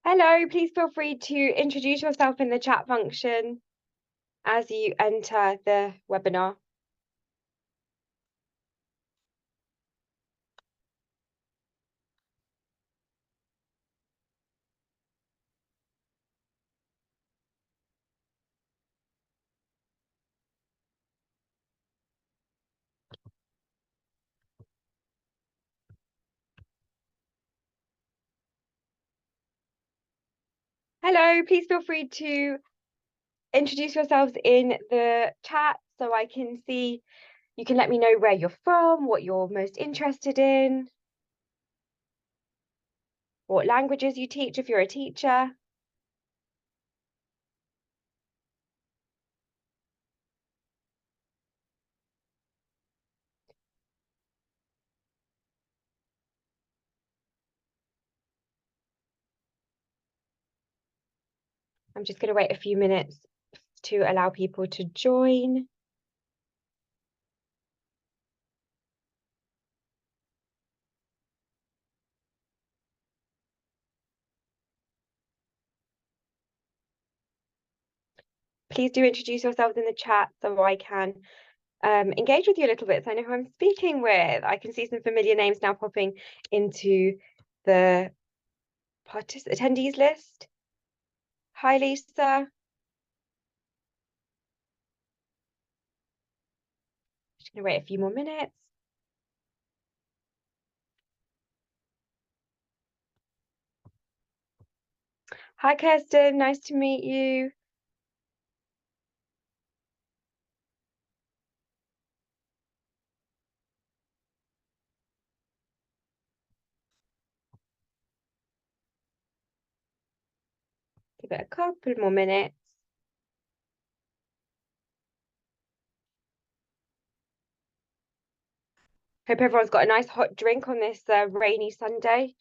Hello, please feel free to introduce yourself in the chat function as you enter the webinar. Hello, please feel free to introduce yourselves in the chat so I can see. You can let me know where you're from, what you're most interested in, what languages you teach if you're a teacher. I'm just going to wait a few minutes to allow people to join. Please do introduce yourselves in the chat so I can engage with you a little bit so I know who I'm speaking with. I can see some familiar names now popping into the attendees list. Hi, Lisa. Just going to wait a few more minutes. Hi, Kirsten. Nice to meet you. Give it a couple more minutes. Hope everyone's got a nice hot drink on this rainy Sunday.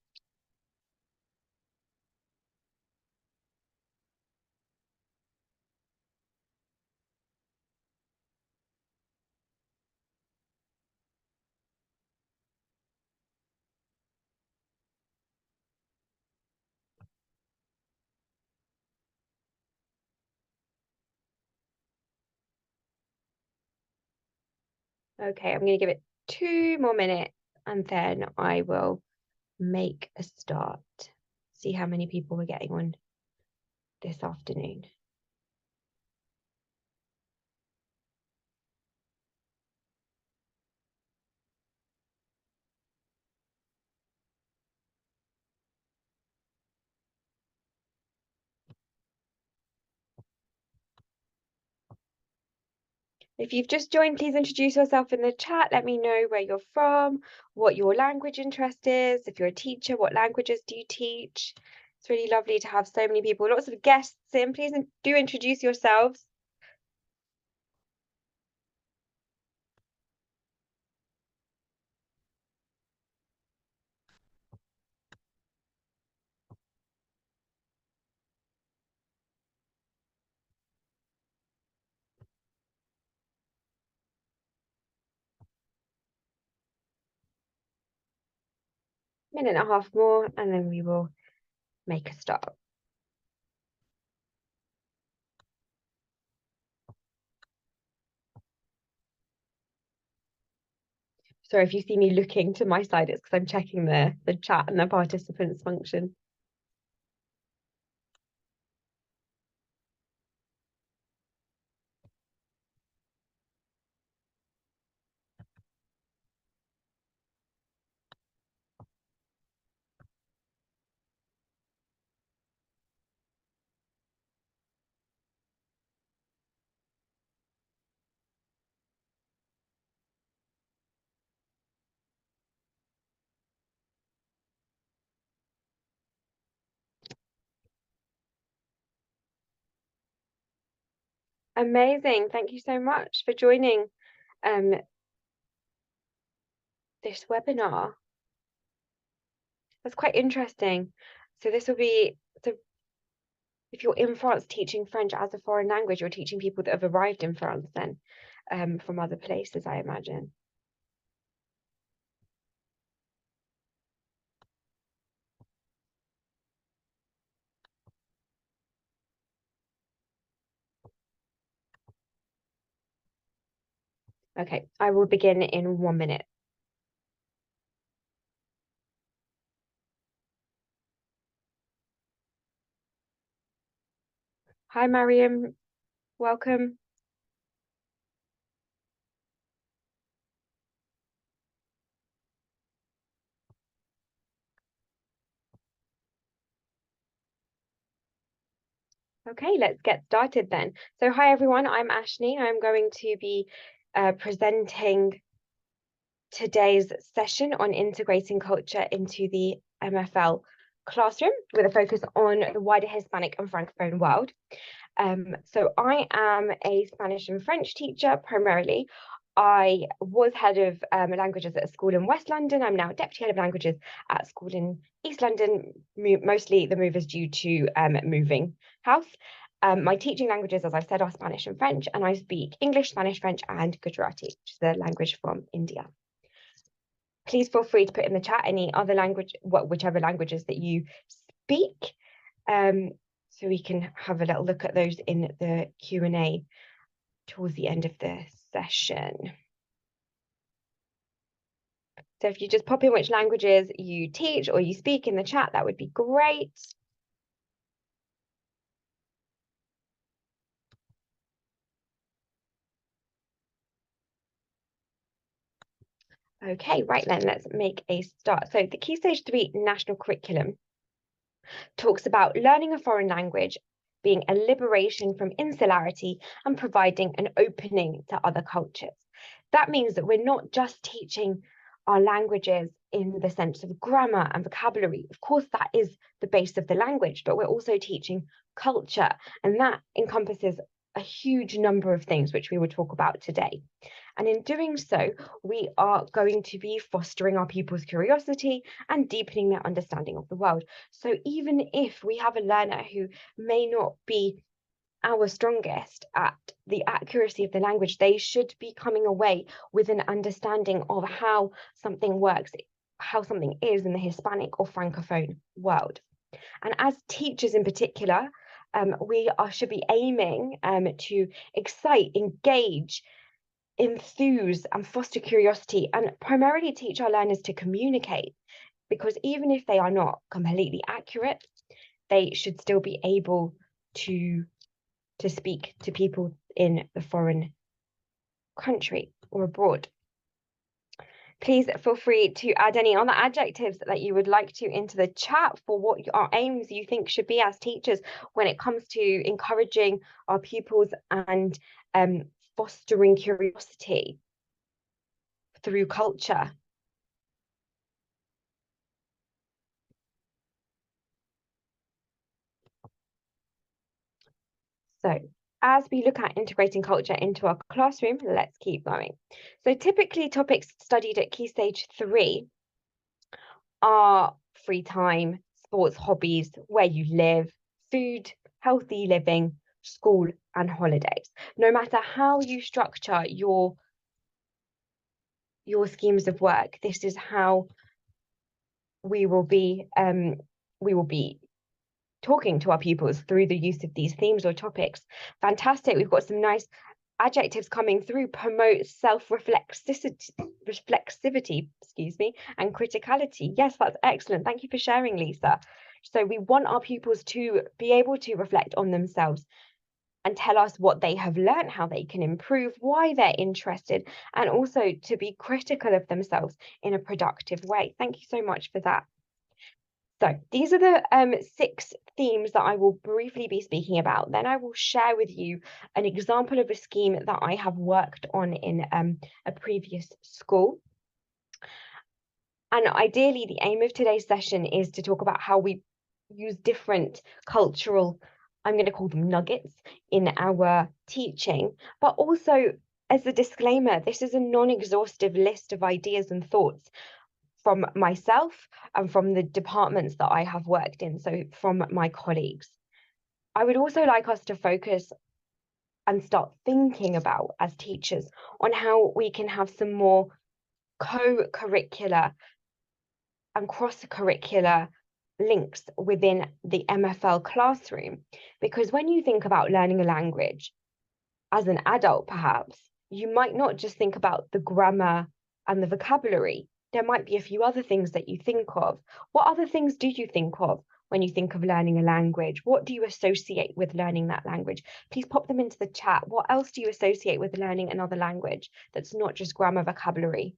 Okay, I'm going to give it 2 more minutes and then I will make a start. See how many people we're getting on this afternoon. If you've just joined, please introduce yourself in the chat. Let me know where you're from, what your language interest is. If you're a teacher, what languages do you teach? It's really lovely to have so many people, lots of guests in. Please do introduce yourselves. Minute and a half more, and then we will make a start. Sorry if you see me looking to my side, it's because I'm checking the chat and the participants function. Amazing. Thank you so much for joining this webinar. That's quite interesting. So this will be, so if you're in France teaching French as a foreign language, you're teaching people that have arrived in France then from other places, I imagine. Okay, I will begin in 1 minute. Hi, Mariam. Welcome. Okay, let's get started then. So hi, everyone. I'm Ashni. I'm going to be presenting today's session on integrating culture into the MFL classroom with a focus on the wider Hispanic and Francophone world. So I am a Spanish and French teacher primarily. I was head of languages at a school in West London. I'm now deputy head of languages at a school in East London. Mostly the move is due to moving house. My teaching languages, as I said, are Spanish and French, and I speak English, Spanish, French, and Gujarati, which is the language from India. Please feel free to put in the chat any other language, whichever languages that you speak, so we can have a little look at those in the Q&A towards the end of the session. So if you just pop in which languages you teach or you speak in the chat, that would be great. Okay, right then, let's make a start. So the Key Stage 3 National Curriculum talks about learning a foreign language being a liberation from insularity and providing an opening to other cultures. That means that we're not just teaching our languages in the sense of grammar and vocabulary. Of course, that is the base of the language, but we're also teaching culture, and that encompasses a huge number of things which we will talk about today. And in doing so, we are going to be fostering our pupils' curiosity and deepening their understanding of the world. So even if we have a learner who may not be our strongest at the accuracy of the language, they should be coming away with an understanding of how something works, how something is in the Hispanic or Francophone world. And as teachers in particular, we should be aiming to excite, engage, enthuse and foster curiosity, and primarily teach our learners to communicate, because even if they are not completely accurate, they should still be able to speak to people in the foreign country or abroad. Please feel free to add any other adjectives that you would like to into the chat for what our aims you think should be as teachers when it comes to encouraging our pupils and fostering curiosity through culture. So as we look at integrating culture into our classroom, let's keep going. So typically topics studied at Key Stage 3 are free time, sports, hobbies, where you live, food, healthy living, school, and holidays. No matter how you structure your schemes of work, this is how we will be talking to our pupils through the use of these themes or topics. Fantastic. We've got some nice adjectives coming through. Promote self-reflexivity, excuse me, and criticality. Yes, that's excellent. Thank you for sharing, Lisa. So we want our pupils to be able to reflect on themselves and tell us what they have learned, how they can improve, why they're interested, and also to be critical of themselves in a productive way. Thank you so much for that. So these are the 6 themes that I will briefly be speaking about. Then I will share with you an example of a scheme that I have worked on in a previous school. And ideally, the aim of today's session is to talk about how we use different cultural, I'm going to call them nuggets, in our teaching, but also as a disclaimer, this is a non-exhaustive list of ideas and thoughts from myself and from the departments that I have worked in, so from my colleagues. I would also like us to focus and start thinking about, as teachers, on how we can have some more co-curricular and cross-curricular links within the MFL classroom. Because when you think about learning a language as an adult, perhaps, you might not just think about the grammar and the vocabulary. There might be a few other things that you think of. What other things do you think of when you think of learning a language? What do you associate with learning that language? Please pop them into the chat. What else do you associate with learning another language that's not just grammar, vocabulary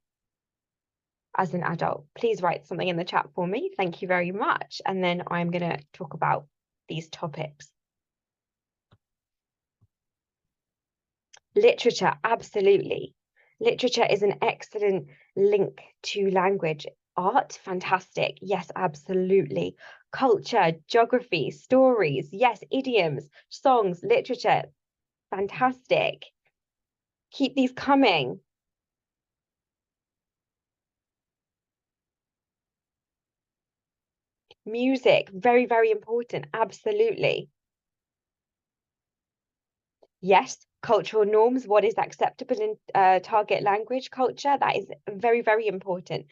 as an adult? Please write something in the chat for me. Thank you very much. And then I'm going to talk about these topics. Literature, absolutely. Literature is an excellent link to language. Art, fantastic. Yes, absolutely. Culture, geography, stories. Yes, idioms, songs, literature. Fantastic. Keep these coming. Music, very, very important. Absolutely. Yes, cultural norms, what is acceptable in target language culture, that is very, very important.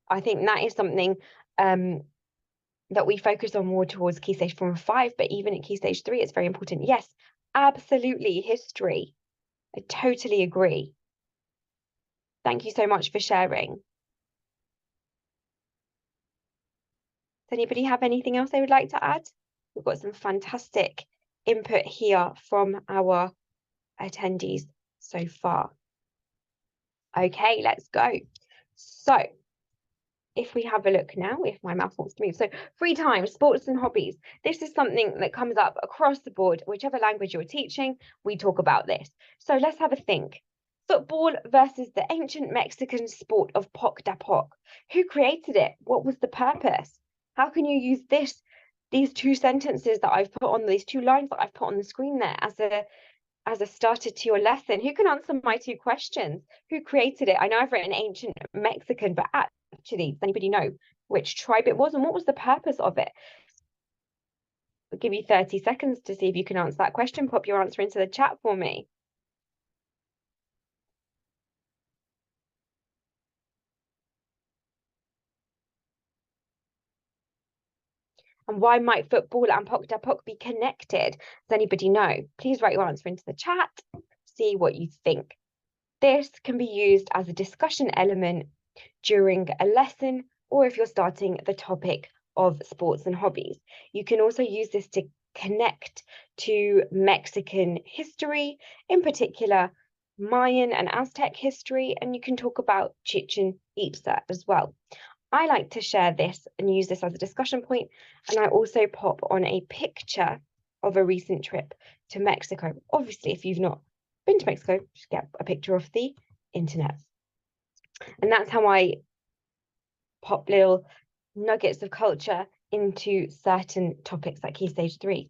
I think that is something that we focus on more towards Key Stage 4 and 5, but even at Key Stage 3, it's very important. Yes, absolutely, history. I totally agree. Thank you so much for sharing. Does anybody have anything else they would like to add? We've got some fantastic input here from our attendees so far. Okay, let's go. So, if we have a look now, if my mouse wants to move. So free time, sports and hobbies. This is something that comes up across the board. Whichever language you're teaching, we talk about this. So let's have a think. Football versus the ancient Mexican sport of poc de poc. Who created it? What was the purpose? How can you use these two sentences that I've put on, these two lines that I've put on the screen there as a starter to your lesson? Who can answer my two questions? Who created it? I know I've written ancient Mexican, but actually, does anybody know which tribe it was and what was the purpose of it? I'll give you 30 seconds to see if you can answer that question. Pop your answer into the chat for me. And why might football and Poc de Poc be connected? Does anybody know? Please write your answer into the chat. See what you think. This can be used as a discussion element during a lesson, or if you're starting the topic of sports and hobbies. You can also use this to connect to Mexican history, in particular Mayan and Aztec history, and you can talk about Chichen Itza as well. I like to share this and use this as a discussion point, and I also pop on a picture of a recent trip to Mexico. Obviously, if you've not been to Mexico, just get a picture of the internet. And that's how I pop little nuggets of culture into certain topics like Key Stage 3.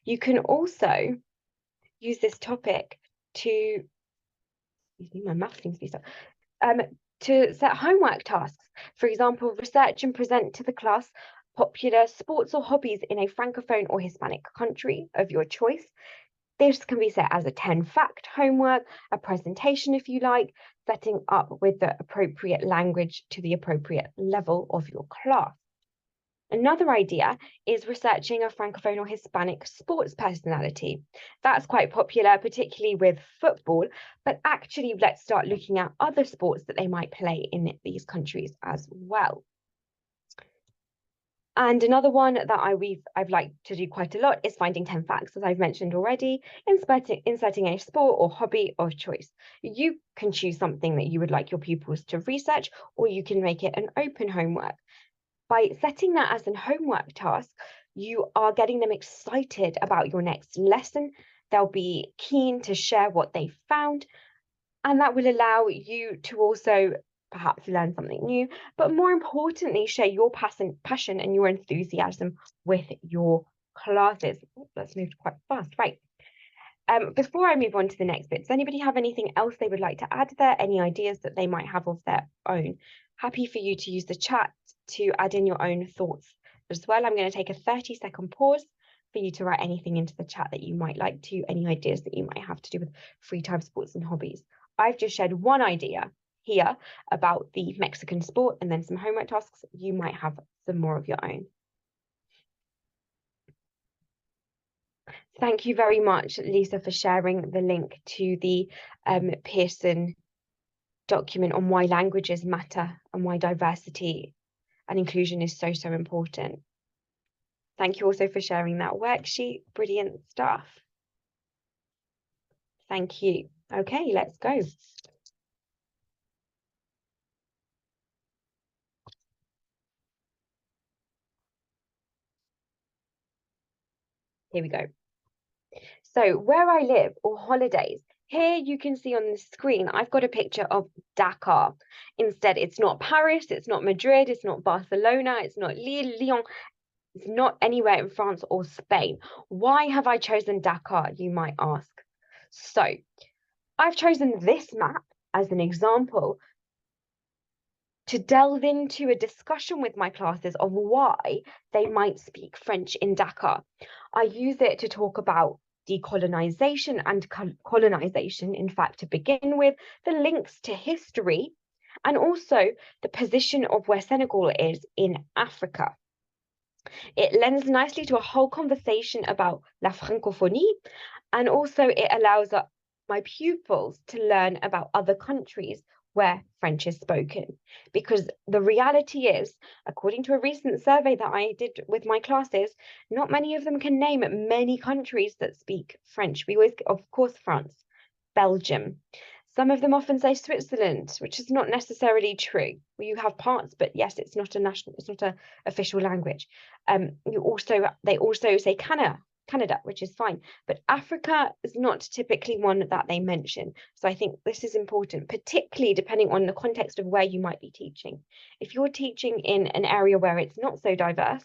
You can also use this topic to, excuse me, my mouth seems to be stuck, to set homework tasks. For example, research and present to the class popular sports or hobbies in a Francophone or Hispanic country of your choice. This can be set as a 10-fact homework, a presentation if you like, setting up with the appropriate language to the appropriate level of your class. Another idea is researching a Francophone or Hispanic sports personality. That's quite popular, particularly with football, but actually let's start looking at other sports that they might play in these countries as well. And another one that I've liked to do quite a lot is finding 10 facts, as I've mentioned already, inserting a sport or hobby of choice. You can choose something that you would like your pupils to research, or you can make it an open homework. By setting that as a homework task, you are getting them excited about your next lesson. They'll be keen to share what they found, and that will allow you to also perhaps learn something new, but more importantly, share your passion and your enthusiasm with your classes. Let's move quite fast, right? Before I move on to the next bit, does anybody have anything else they would like to add there? Any ideas that they might have of their own? Happy for you to use the chat to add in your own thoughts as well. I'm going to take a 30-second pause for you to write anything into the chat that you might like to, any ideas that you might have to do with free time sports and hobbies. I've just shared one idea here about the Mexican sport and then some homework tasks. You might have some more of your own. Thank you very much, Lisa, for sharing the link to the Pearson document on why languages matter and why diversity and inclusion is so, so important. Thank you also for sharing that worksheet. Brilliant stuff. Thank you. Okay, let's go. Here we go. So where I live or holidays, here you can see on the screen, I've got a picture of Dakar. Instead, it's not Paris, it's not Madrid, it's not Barcelona, it's not Lille, Lyon, it's not anywhere in France or Spain. Why have I chosen Dakar, you might ask? So I've chosen this map as an example to delve into a discussion with my classes of why they might speak French in Dakar. I use it to talk about decolonization and colonization, in fact, to begin with, the links to history, and also the position of where Senegal is in Africa. It lends nicely to a whole conversation about la francophonie, and also it allows my pupils to learn about other countries where French is spoken. Because the reality is, according to a recent survey that I did with my classes, not many of them can name many countries that speak French. We always, of course, France, Belgium. Some of them often say Switzerland, which is not necessarily true. Well, you have parts, but yes, it's not a official language. They also say Canada, which is fine, but Africa is not typically one that they mention. So I think this is important, particularly depending on the context of where you might be teaching. If you're teaching in an area where it's not so diverse,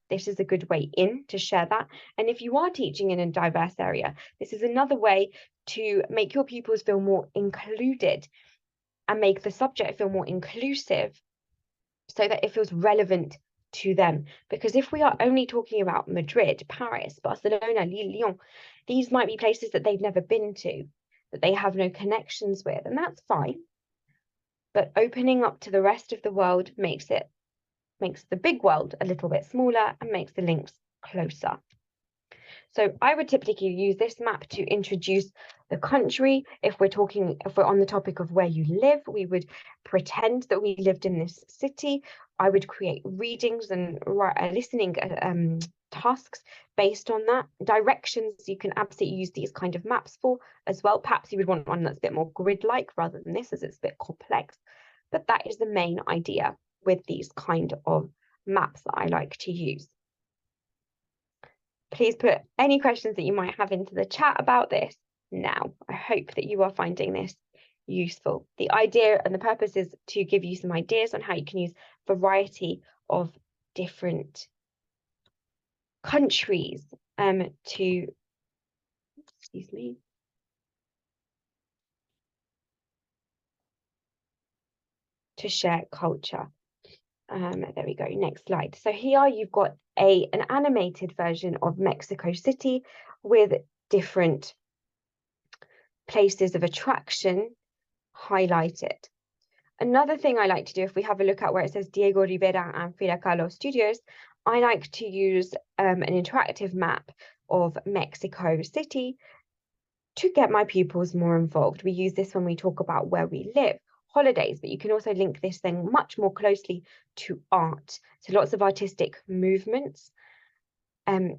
this is a good way in to share that. And if you are teaching in a diverse area, this is another way to make your pupils feel more included and make the subject feel more inclusive so that it feels relevant to them. Because if we are only talking about Madrid, Paris, Barcelona, Lyon, these might be places that they've never been to, that they have no connections with, and that's fine. But opening up to the rest of the world makes the big world a little bit smaller and makes the links closer. So I would typically use this map to introduce the country. If we're on the topic of where you live, we would pretend that we lived in this city. I would create readings and listening tasks based on that. Directions, you can absolutely use these kind of maps for as well. Perhaps you would want one that's a bit more grid-like rather than this, as it's a bit complex. But that is the main idea with these kind of maps that I like to use. Please put any questions that you might have into the chat about this now. I hope that you are finding this useful. The idea and the purpose is to give you some ideas on how you can use a variety of different countries to share culture. There we go, next slide. So here you've got an animated version of Mexico City with different places of attraction highlighted. Another thing I like to do, if we have a look at where it says Diego Rivera and Frida Kahlo Studios, I like to use an interactive map of Mexico City to get my pupils more involved. We use this when we talk about where we live, holidays, but you can also link this thing much more closely to art. So lots of artistic movements and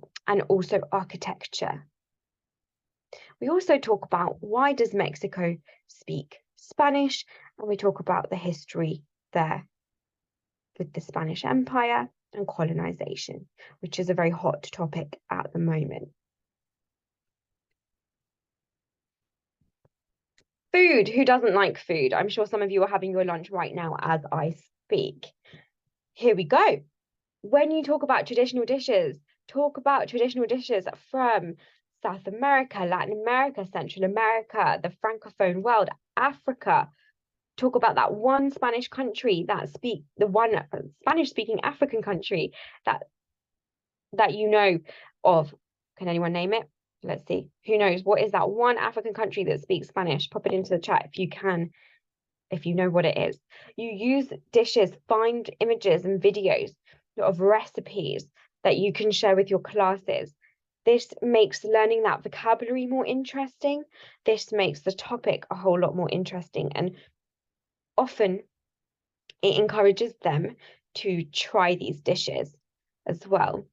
also architecture. We also talk about why does Mexico speak Spanish, and we talk about the history there with the Spanish Empire and colonization, which is a very hot topic at the moment. Food, who doesn't like food? I'm sure some of you are having your lunch right now as I speak. Here we go. When you talk about traditional dishes, talk about traditional dishes from South America, Latin America, Central America, the Francophone world, Africa. Talk about that one Spanish country the one Spanish-speaking African country that you know of. Can anyone name it? Let's see. Who knows? What is that one African country that speaks Spanish? Pop it into the chat if you can, if you know what it is. You use dishes, find images and videos of recipes that you can share with your classes. This makes learning that vocabulary more interesting. This makes the topic a whole lot more interesting, and often it encourages them to try these dishes as well.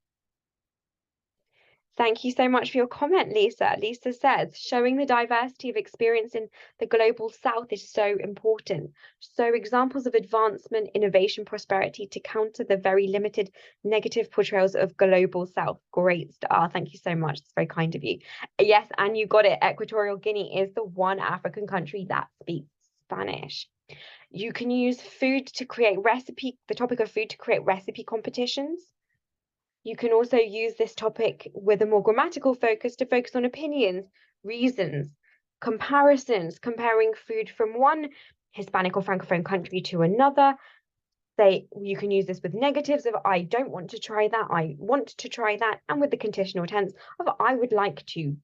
Thank you so much for your comment, Lisa. Lisa says, showing the diversity of experience in the global south is so important. So examples of advancement, innovation, prosperity to counter the very limited negative portrayals of global south. Great star. Thank you so much. It's very kind of you. Yes, and you got it. Equatorial Guinea is the one African country that speaks Spanish. You can use food to create the topic of food to create recipe competitions. You can also use this topic with a more grammatical focus to focus on opinions, reasons, comparisons, comparing food from one Hispanic or Francophone country to another. You can use this with negatives of I don't want to try that, I want to try that, and with the conditional tense of I would like to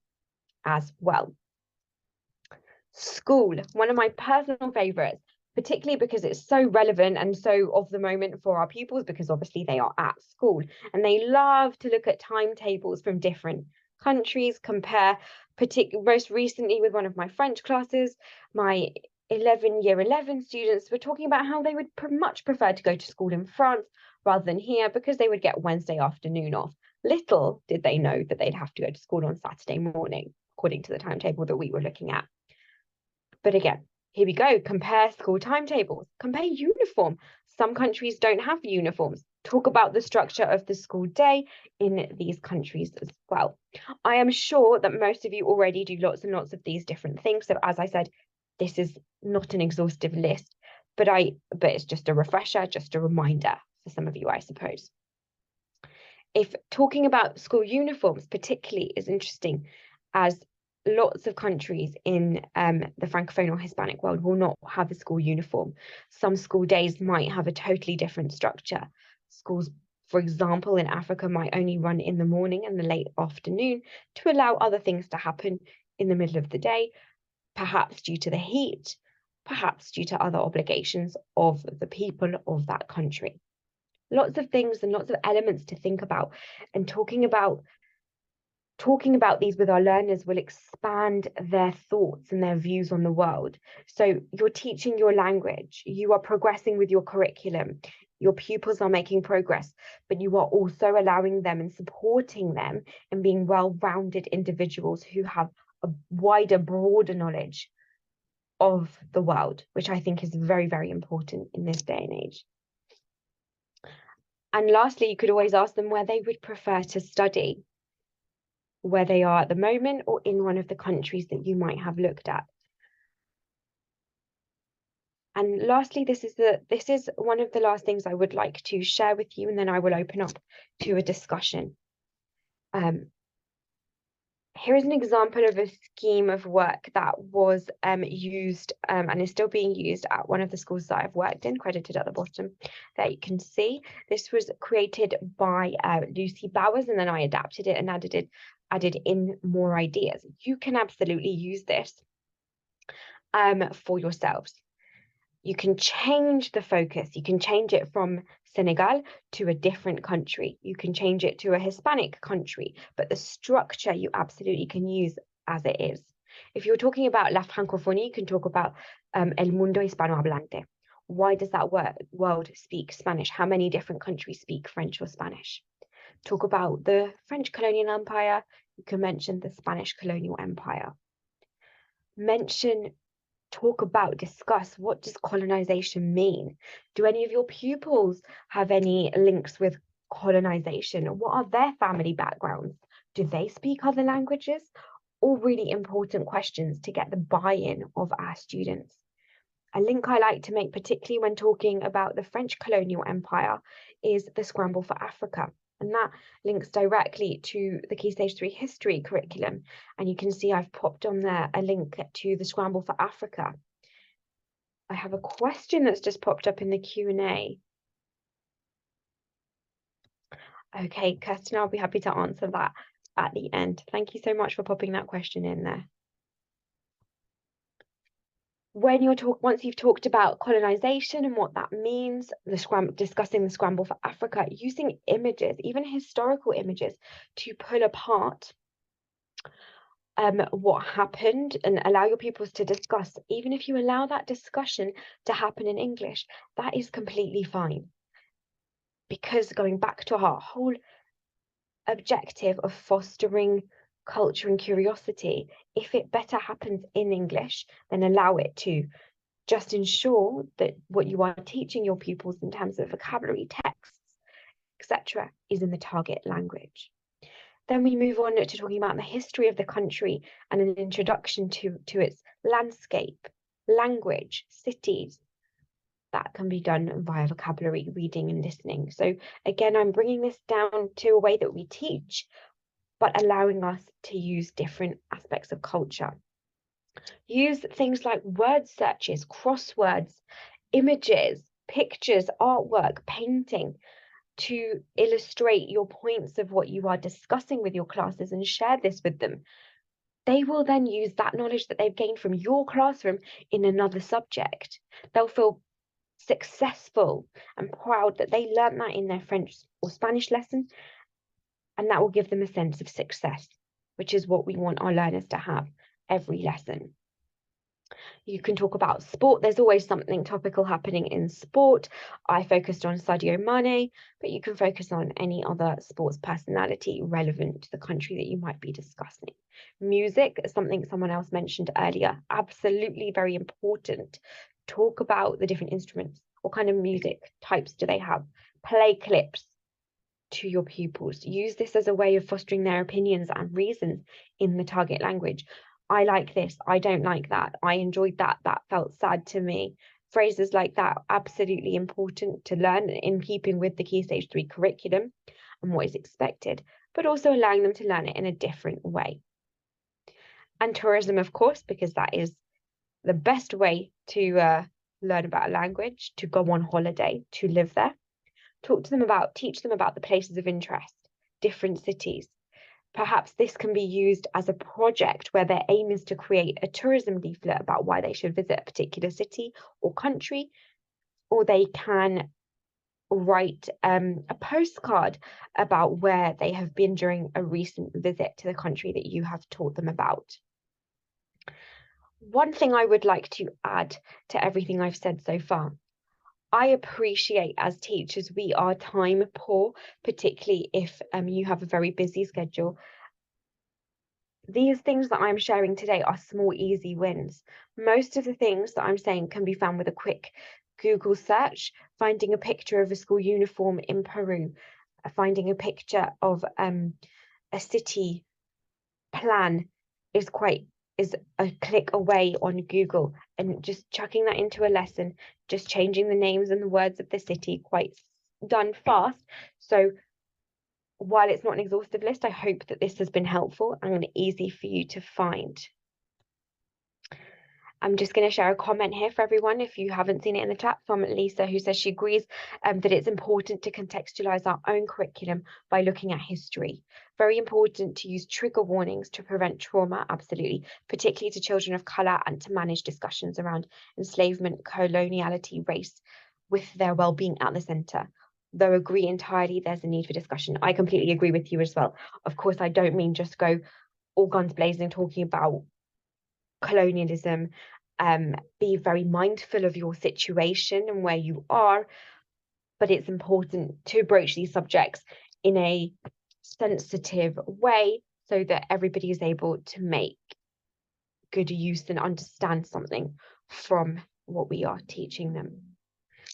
as well. School, one of my personal favorites, particularly because it's so relevant and so of the moment for our pupils, because obviously they are at school and they love to look at timetables from different countries, compare, most recently with one of my French classes, my year 11 students were talking about how they would much prefer to go to school in France rather than here because they would get Wednesday afternoon off. Little did they know that they'd have to go to school on Saturday morning, according to the timetable that we were looking at. But again, here we go. Compare school timetables. Compare uniform. Some countries don't have uniforms. Talk about the structure of the school day in these countries as well. I am sure that most of you already do lots and lots of these different things. So as I said, this is not an exhaustive list, but it's just a refresher, just a reminder for some of you, I suppose. If talking about school uniforms particularly is interesting, as lots of countries in the Francophone or Hispanic world will not have a school uniform. Some school days might have a totally different structure. Schools, for example, in Africa might only run in the morning and the late afternoon to allow other things to happen in the middle of the day, perhaps due to the heat, perhaps due to other obligations of the people of that country. Lots of things and lots of elements to think about, and talking about these with our learners will expand their thoughts and their views on the world. So you're teaching your language, you are progressing with your curriculum, your pupils are making progress, but you are also allowing them and supporting them in being well-rounded individuals who have a wider, broader knowledge of the world, which I think is very, very important in this day and age. And lastly, you could always ask them where they would prefer to study, where they are at the moment or in one of the countries that you might have looked at. And lastly, this is one of the last things I would like to share with you, and then I will open up to a discussion. Here is an example of a scheme of work that was used and is still being used at one of the schools that I've worked in, credited at the bottom there you can see. This was created by Lucy Bowers, and then I adapted it and added in more ideas. You can absolutely use this for yourselves. You can change the focus. You can change it from Senegal to a different country. You can change it to a Hispanic country, but the structure you absolutely can use as it is. If you're talking about La Francophonie, you can talk about El Mundo Hispanohablante. Why does that world speak Spanish? How many different countries speak French or Spanish? Talk about the French colonial empire. You can mention the Spanish colonial empire. Discuss what does colonization mean? Do any of your pupils have any links with colonization? What are their family backgrounds? Do they speak other languages? All really important questions to get the buy-in of our students. A link I like to make, particularly when talking about the French colonial empire, is the Scramble for Africa. And that links directly to the Key Stage 3 history curriculum. And you can see I've popped on there a link to the Scramble for Africa. I have a question that's just popped up in the Q&A. Okay, Kirsten, I'll be happy to answer that at the end. Thank you so much for popping that question in there. when once you've talked about colonization and what that means, discussing the scramble for Africa, using images, even historical images, to pull apart what happened and allow your pupils to discuss. Even if you allow that discussion to happen in English, that is completely fine. Because going back to our whole objective of fostering culture and curiosity, if it better happens in English, then allow it to. Just ensure that what you are teaching your pupils in terms of vocabulary, texts, etc., is in the target language. Then we move on to talking about the history of the country and an introduction to its landscape, language, cities. That can be done via vocabulary, reading and listening. So again, I'm bringing this down to a way that we teach, but allowing us to use different aspects of culture. Use things like word searches, crosswords, images, pictures, artwork, painting to illustrate your points of what you are discussing with your classes and share this with them. They will then use that knowledge that they've gained from your classroom in another subject. They'll feel successful and proud that they learned that in their French or Spanish lesson, and that will give them a sense of success, which is what we want our learners to have every lesson. You can talk about sport. There's always something topical happening in sport. I focused on Sadio Mane, but you can focus on any other sports personality relevant to the country that you might be discussing. Music is something someone else mentioned earlier. Absolutely very important. Talk about the different instruments. What kind of music types do they have? Play clips to your pupils. Use this as a way of fostering their opinions and reasons in the target language. I like this, I don't like that, I enjoyed that, that felt sad to me. Phrases like that are absolutely important to learn in keeping with the Key Stage 3 curriculum and what is expected, but also allowing them to learn it in a different way. And tourism, of course, because that is the best way to learn about a language, to go on holiday, to live there. Teach them about the places of interest, different cities. Perhaps this can be used as a project where their aim is to create a tourism leaflet about why they should visit a particular city or country, or they can write a postcard about where they have been during a recent visit to the country that you have taught them about. One thing I would like to add to everything I've said so far, I appreciate as teachers, we are time poor, particularly if you have a very busy schedule. These things that I'm sharing today are small, easy wins. Most of the things that I'm saying can be found with a quick Google search, finding a picture of a school uniform in Peru, finding a picture of a city plan is a click away on Google, and just chucking that into a lesson, just changing the names and the words of the city, quite done fast. So while it's not an exhaustive list, I hope that this has been helpful and easy for you to find. I'm just going to share a comment here for everyone, if you haven't seen it in the chat, from Lisa, who says she agrees that it's important to contextualize our own curriculum by looking at history. Very important to use trigger warnings to prevent trauma, absolutely, particularly to children of colour, and to manage discussions around enslavement, coloniality, race, with their well-being at the centre. Though agree entirely, there's a need for discussion. I completely agree with you as well. Of course, I don't mean just go all guns blazing talking about colonialism. Be very mindful of your situation and where you are, but it's important to broach these subjects in a sensitive way so that everybody is able to make good use and understand something from what we are teaching them.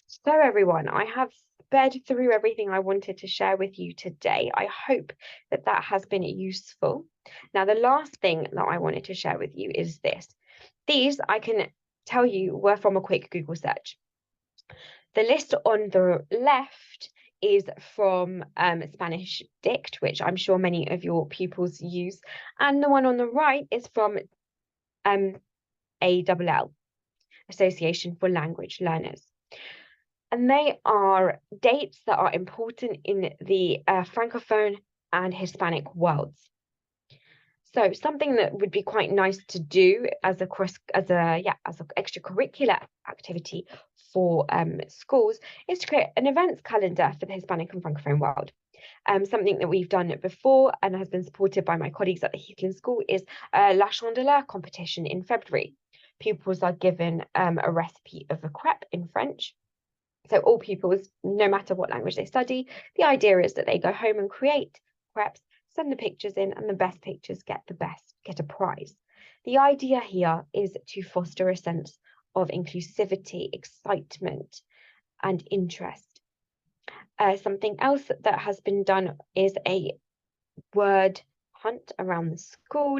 So everyone, I have sped through everything I wanted to share with you today. I hope that that has been useful. Now, the last thing that I wanted to share with you is this. These, I can tell you, were from a quick Google search. The list on the left is from Spanish Dict, which I'm sure many of your pupils use. And the one on the right is from ALL, Association for Language Learners. And they are dates that are important in the Francophone and Hispanic worlds. So something that would be quite nice to do as an extracurricular activity for schools is to create an events calendar for the Hispanic and Francophone world. Something that we've done before and has been supported by my colleagues at the Heathland School is La Chandeleur competition in February. Pupils are given a recipe of a crepe in French. So all pupils, no matter what language they study, the idea is that they go home and create crepes, send the pictures in, and the best pictures get a prize. The idea here is to foster a sense of inclusivity, excitement, and interest. Something else that has been done is a word hunt around the school.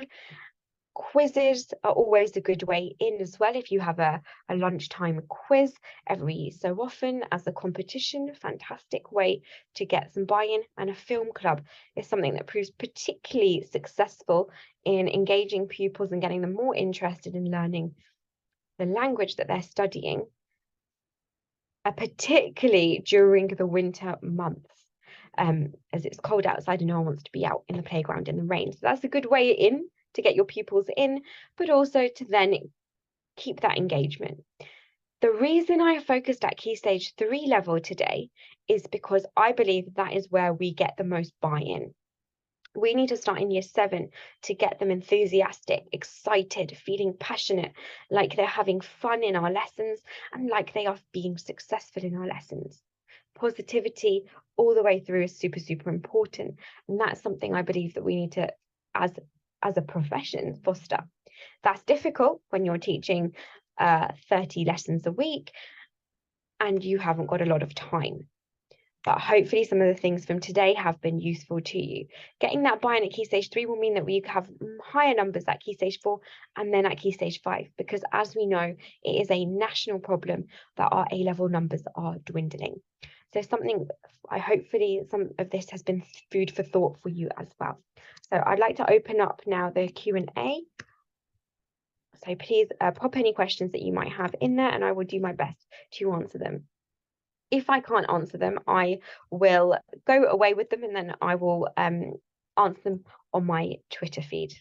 Quizzes are always a good way in as well. If you have a lunchtime quiz every so often as a competition, fantastic way to get some buy-in. And a film club is something that proves particularly successful in engaging pupils and getting them more interested in learning the language that they're studying, particularly during the winter months. As it's cold outside and no one wants to be out in the playground in the rain. So that's a good way in to get your pupils in, but also to then keep that engagement. The reason I focused at Key Stage 3 level today is because I believe that is where we get the most buy-in. We need to start in year 7 to get them enthusiastic, excited, feeling passionate, like they're having fun in our lessons and like they are being successful in our lessons. Positivity all the way through is super, super important. And that's something I believe that we need to, as a profession, foster. That's difficult when you're teaching 30 lessons a week and you haven't got a lot of time. But hopefully some of the things from today have been useful to you. Getting that buy-in at Key Stage 3 will mean that we have higher numbers at Key Stage 4 and then at Key Stage 5, because as we know, it is a national problem that our A-level numbers are dwindling. So hopefully some of this has been food for thought for you as well. So I'd like to open up now the Q&A. So please pop any questions that you might have in there and I will do my best to answer them. If I can't answer them, I will go away with them and then I will answer them on my Twitter feed.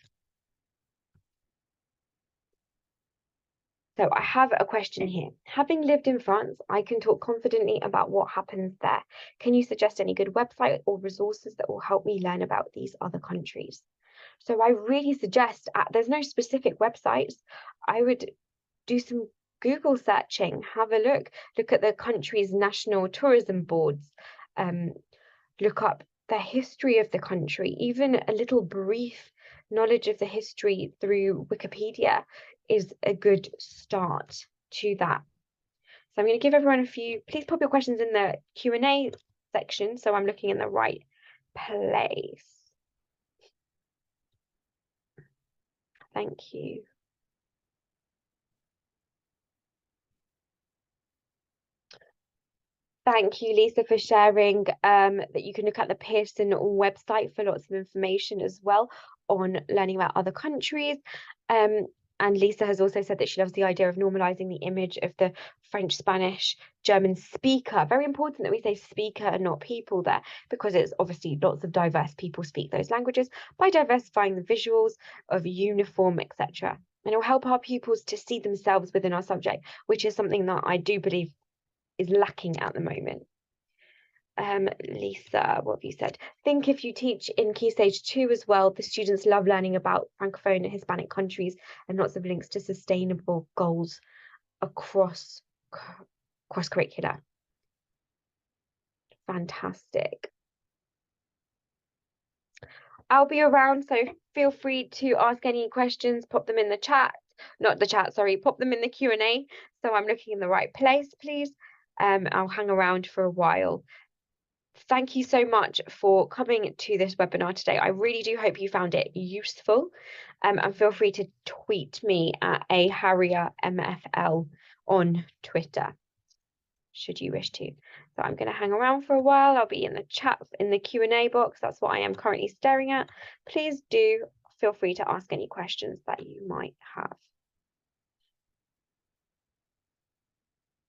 So I have a question here. Having lived in France, I can talk confidently about what happens there. Can you suggest any good website or resources that will help me learn about these other countries? So I really suggest, there's no specific websites. I would do some Google searching, have a look at the country's national tourism boards, look up the history of the country, even a little brief knowledge of the history through Wikipedia is a good start to that. So I'm going to give everyone a few, please pop your questions in the Q&A section so I'm looking in the right place. Thank you. Thank you, Lisa, for sharing that you can look at the Pearson website for lots of information as well on learning about other countries. And Lisa has also said that she loves the idea of normalizing the image of the French, Spanish, German speaker. Very important that we say speaker and not people there, because it's obviously lots of diverse people speak those languages, by diversifying the visuals of uniform, etc. And it will help our pupils to see themselves within our subject, which is something that I do believe is lacking at the moment. Lisa, what have you said? Think if you teach in Key Stage 2 as well, the students love learning about Francophone and Hispanic countries and lots of links to sustainable goals across curricular. Fantastic. I'll be around, so feel free to ask any questions, pop them in the chat, pop them in the Q&A, so I'm looking in the right place, please. I'll hang around for a while. Thank you so much for coming to this webinar today. I really do hope you found it useful. And feel free to tweet me at @HarrierMFL on Twitter, should you wish to. So I'm going to hang around for a while. I'll be in the chat, in the Q&A box. That's what I am currently staring at. Please do feel free to ask any questions that you might have.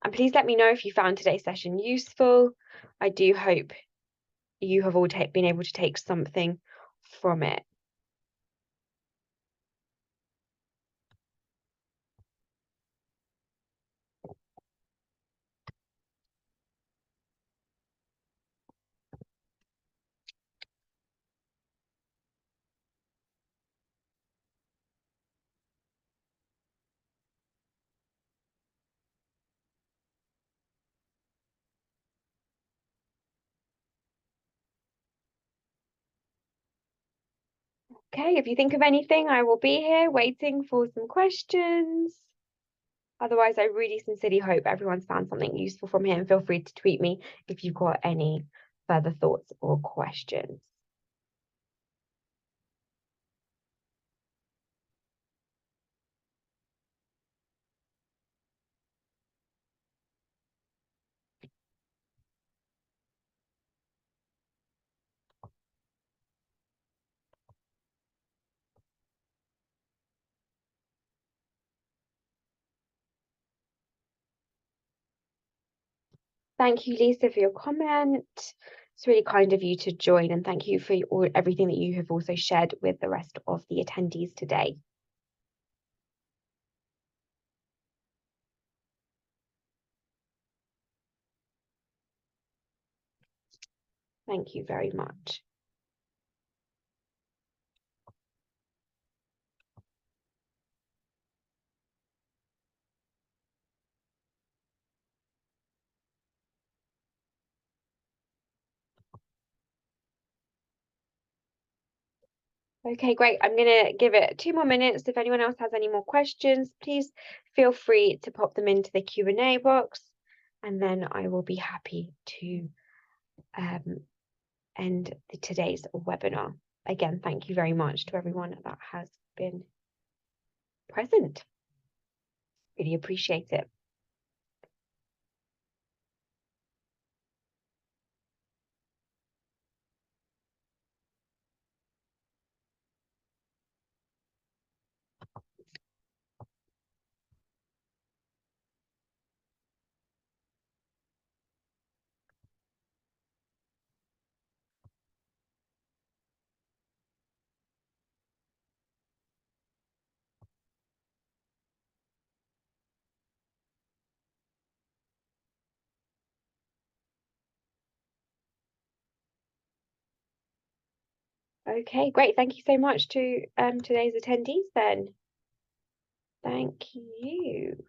And please let me know if you found today's session useful. I do hope you have all been able to take something from it. Okay, if you think of anything, I will be here waiting for some questions. Otherwise, I really sincerely hope everyone's found something useful from here, and feel free to tweet me if you've got any further thoughts or questions. Thank you, Lisa, for your comment. It's really kind of you to join, and thank you for everything that you have also shared with the rest of the attendees today. Thank you very much. Okay, great. I'm going to give it 2 more minutes. If anyone else has any more questions, please feel free to pop them into the Q&A box, and then I will be happy to end today's webinar. Again, thank you very much to everyone that has been present. Really appreciate it. Okay, great. Thank you so much to today's attendees then. Thank you.